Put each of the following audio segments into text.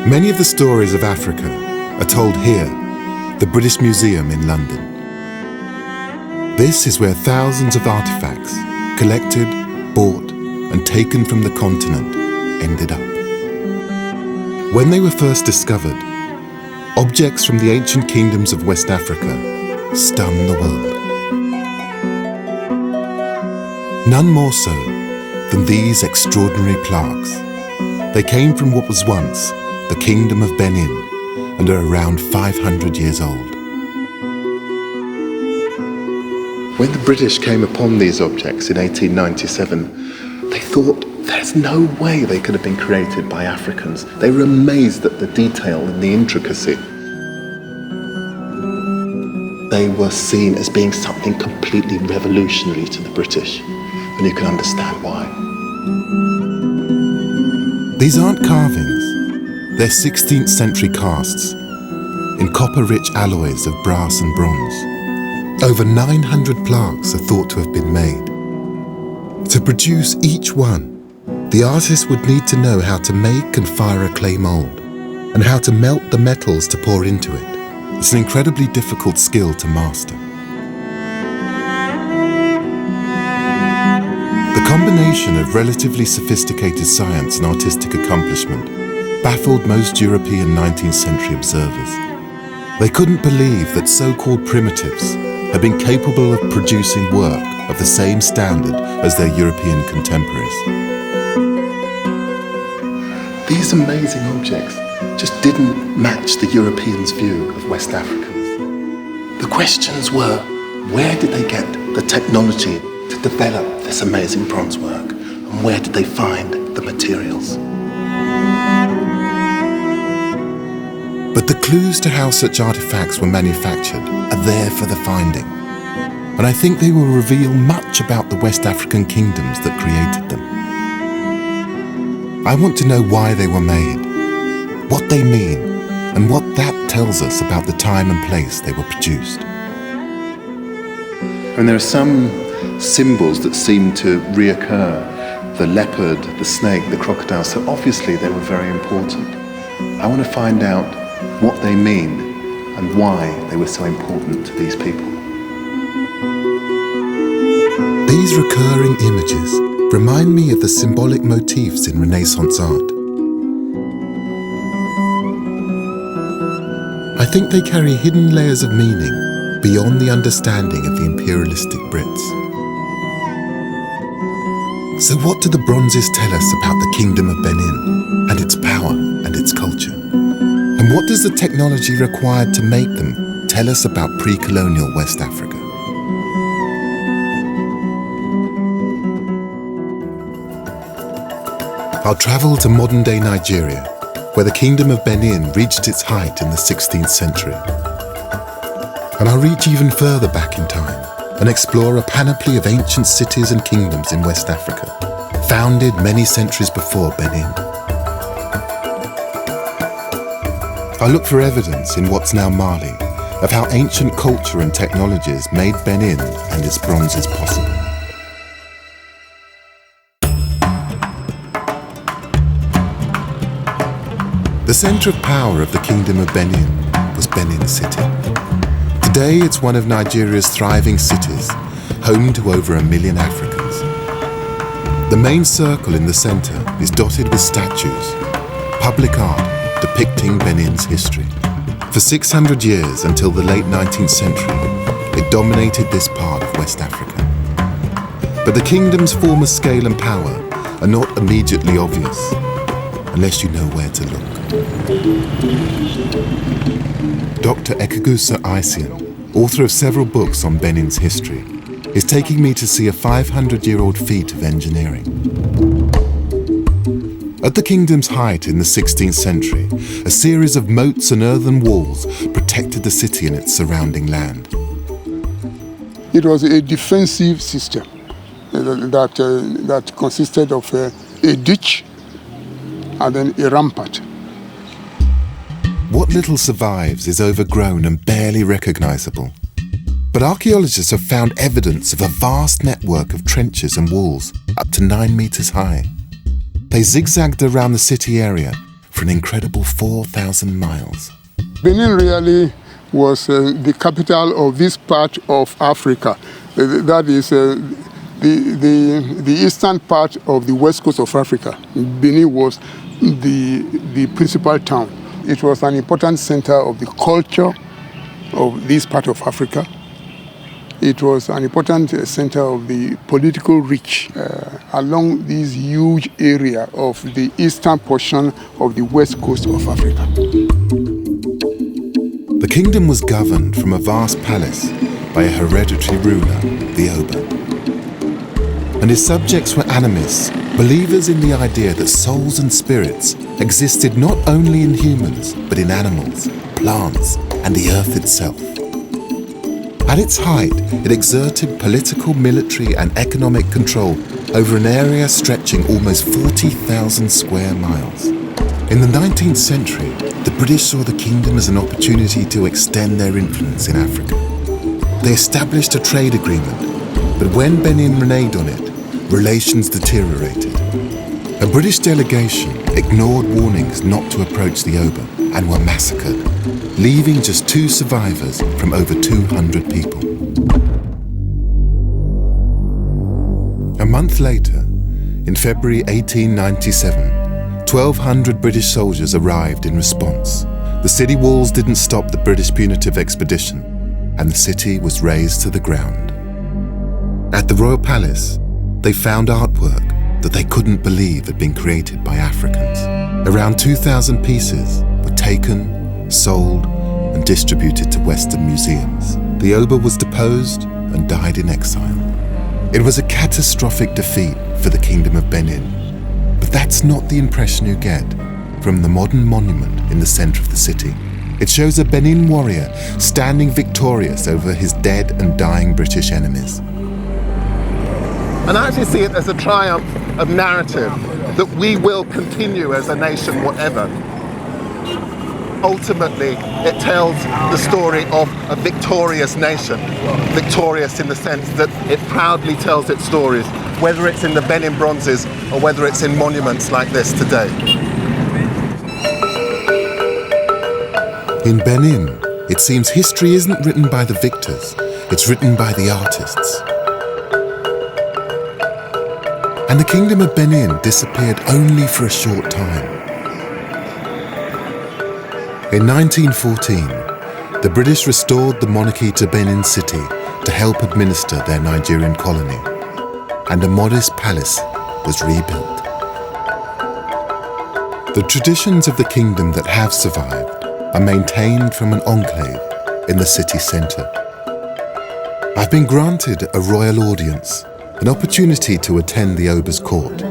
Many of the stories of Africa are told here, the British Museum in London. This is where thousands of artifacts, collected, bought, and taken from the continent, ended up. When they were first discovered, objects from the ancient kingdoms of West Africa stunned the world. None more so than these extraordinary plaques. They came from what was once the Kingdom of Benin and are around 500 years old. When the British came upon these objects in 1897, they thought there's no way they could have been created by Africans. They were amazed at the detail and the intricacy. They were seen as being something completely revolutionary to the British, and you can understand why. These aren't carvings, they're 16th century casts in copper-rich alloys of brass and bronze. Over 900 plaques are thought to have been made. To produce each one, the artist would need to know how to make and fire a clay mold, and how to melt the metals to pour into it. It's an incredibly difficult skill to master. The combination of relatively sophisticated science and artistic accomplishment baffled most European 19th century observers. They couldn't believe that so-called primitives had been capable of producing work of the same standard as their European contemporaries. These amazing objects just didn't match the Europeans' view of West Africans. The questions were, where did they get the technology to develop this amazing bronze work, and where did they find the materials? But the clues to how such artifacts were manufactured are there for the finding, and I think they will reveal much about the West African kingdoms that created them. I want to know why they were made, what they mean, and what that tells us about the time and place they were produced. And there are some symbols that seem to reoccur: the leopard, the snake, the crocodile, so obviously they were very important. I want to find out what they mean and why they were so important to these people. These recurring images remind me of the symbolic motifs in Renaissance art. I think they carry hidden layers of meaning beyond the understanding of the imperialistic Brits. So what do the bronzes tell us about the Kingdom of Benin and its power and its culture? And what does the technology required to make them tell us about pre-colonial West Africa? I'll travel to modern-day Nigeria, where the Kingdom of Benin reached its height in the 16th century. And I'll reach even further back in time and explore a panoply of ancient cities and kingdoms in West Africa, founded many centuries before Benin. I look for evidence in what's now Mali of how ancient culture and technologies made Benin and its bronzes possible. The centre of power of the Kingdom of Benin was Benin City. Today it's one of Nigeria's thriving cities, home to over 1 million Africans. The main circle in the centre is dotted with statues, public art depicting Benin's history. For 600 years, until the late 19th century, it dominated this part of West Africa. But the kingdom's former scale and power are not immediately obvious, unless you know where to look. Dr. Ekagusa Isian, author of several books on Benin's history, is taking me to see a 500-year-old feat of engineering. At the kingdom's height in the 16th century, a series of moats and earthen walls protected the city and its surrounding land. It was a defensive system that consisted of a ditch and then a rampart. What little survives is overgrown and barely recognizable. But archaeologists have found evidence of a vast network of trenches and walls up to 9 meters high. They zigzagged around the city area for an incredible 4,000 miles. Benin really was the capital of this part of Africa. That is the eastern part of the west coast of Africa. Benin was the principal town. It was an important center of the culture of this part of Africa. It was an important center of the political reach along this huge area of the eastern portion of the west coast of Africa. The kingdom was governed from a vast palace by a hereditary ruler, the Oba. And his subjects were animists, believers in the idea that souls and spirits existed not only in humans, but in animals, plants, and the earth itself. At its height, it exerted political, military, and economic control over an area stretching almost 40,000 square miles. In the 19th century, the British saw the kingdom as an opportunity to extend their influence in Africa. They established a trade agreement, but when Benin reneged on it, relations deteriorated. A British delegation ignored warnings not to approach the Oba and were massacred, leaving just 2 survivors from over 200 people. A month later, in February 1897, 1,200 British soldiers arrived in response. The city walls didn't stop the British punitive expedition, and the city was razed to the ground. At the royal palace, they found artwork that they couldn't believe had been created by Africans. Around 2,000 pieces were taken, sold, and distributed to Western museums. The Oba was deposed and died in exile. It was a catastrophic defeat for the Kingdom of Benin, but that's not the impression you get from the modern monument in the center of the city. It shows a Benin warrior standing victorious over his dead and dying British enemies. And I actually see it as a triumph of narrative, that we will continue as a nation, whatever. Ultimately, it tells the story of a victorious nation, victorious in the sense that it proudly tells its stories, whether it's in the Benin bronzes or whether it's in monuments like this today. In Benin, it seems history isn't written by the victors, it's written by the artists. And the Kingdom of Benin disappeared only for a short time. In 1914, the British restored the monarchy to Benin City to help administer their Nigerian colony, and a modest palace was rebuilt. The traditions of the kingdom that have survived are maintained from an enclave in the city centre. I've been granted a royal audience, an opportunity to attend the Oba's court,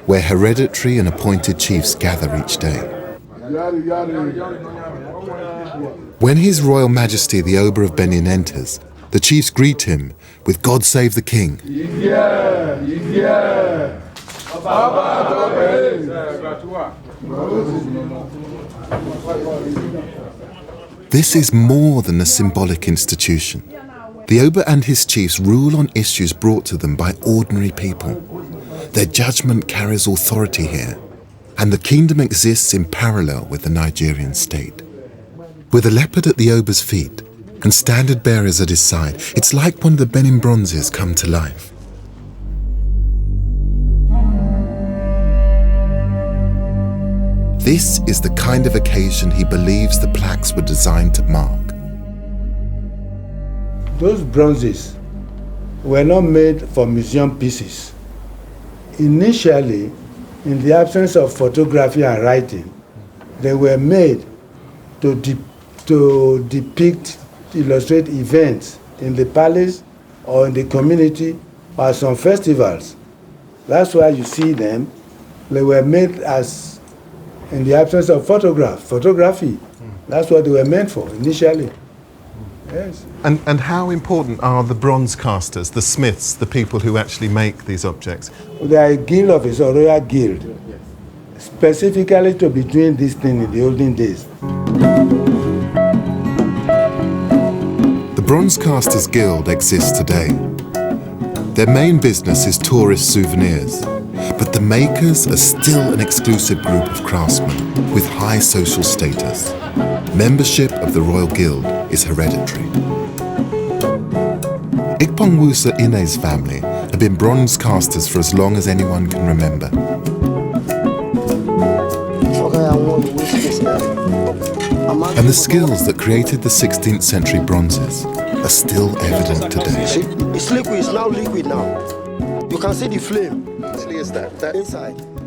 where hereditary and appointed chiefs gather each day. When His Royal Majesty the Oba of Benin enters, the chiefs greet him with "God save the King." This is more than a symbolic institution. The Oba and his chiefs rule on issues brought to them by ordinary people. Their judgment carries authority here, and the kingdom exists in parallel with the Nigerian state. With a leopard at the Oba's feet and standard bearers at his side, it's like one of the Benin bronzes come to life. This is the kind of occasion he believes the plaques were designed to mark. Those bronzes were not made for museum pieces. Initially, in the absence of photography and writing, they were made to depict, illustrate events in the palace or in the community or some festivals. That's why you see them. They were made as, in the absence of photography. That's what they were meant for initially. Yes. And how important are the bronze casters, the smiths, the people who actually make these objects? They are a guild of a royal guild, specifically to be doing this thing in the olden days. The Bronze Casters Guild exists today. Their main business is tourist souvenirs, But the makers are still an exclusive group of craftsmen with high social status. Membership of the Royal Guild is hereditary. Ikpongwusa Ine's family have been bronze casters for as long as anyone can remember. And the skills that created the 16th century bronzes are still evident today. It's liquid, it's now liquid now. You can see the flame. Actually, is that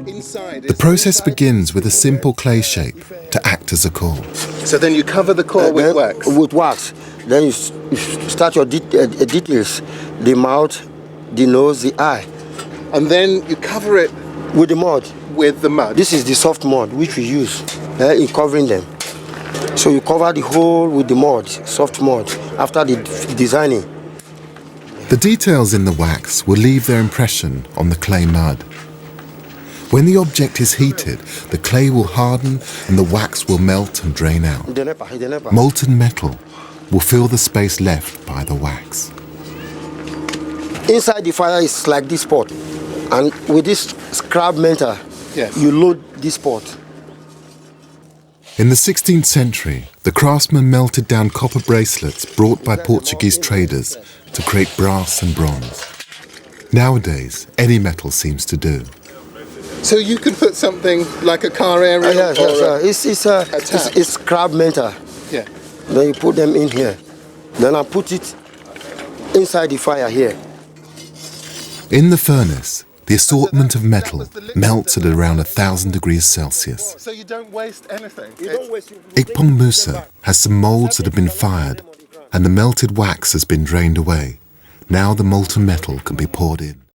Inside. The process begins with a simple clay shape to act as a core. So then you cover the core with wax? With wax. Then you start your details. The mouth, the nose, the eye. And then you cover it with the mud. With the mud? This is the soft mud which we use in covering them. So you cover the whole with the mud, soft mud, after the designing. The details in the wax will leave their impression on the clay mud. When the object is heated, the clay will harden and the wax will melt and drain out. Molten metal will fill the space left by the wax. Inside the fire is like this pot. And with this scrap metal, yes, you load this pot. In the 16th century, the craftsmen melted down copper bracelets brought by Portuguese traders to create brass and bronze. Nowadays, any metal seems to do. So you can put something like a car aerial It's scrap metal. Yeah. Then you put them in here. Then I put it inside the fire here. In the furnace, the assortment of metal melts at around 1,000 degrees Celsius. So you don't waste anything? Ikpongwusa has some moulds that have been fired and the melted wax has been drained away. Now the molten metal can be poured in.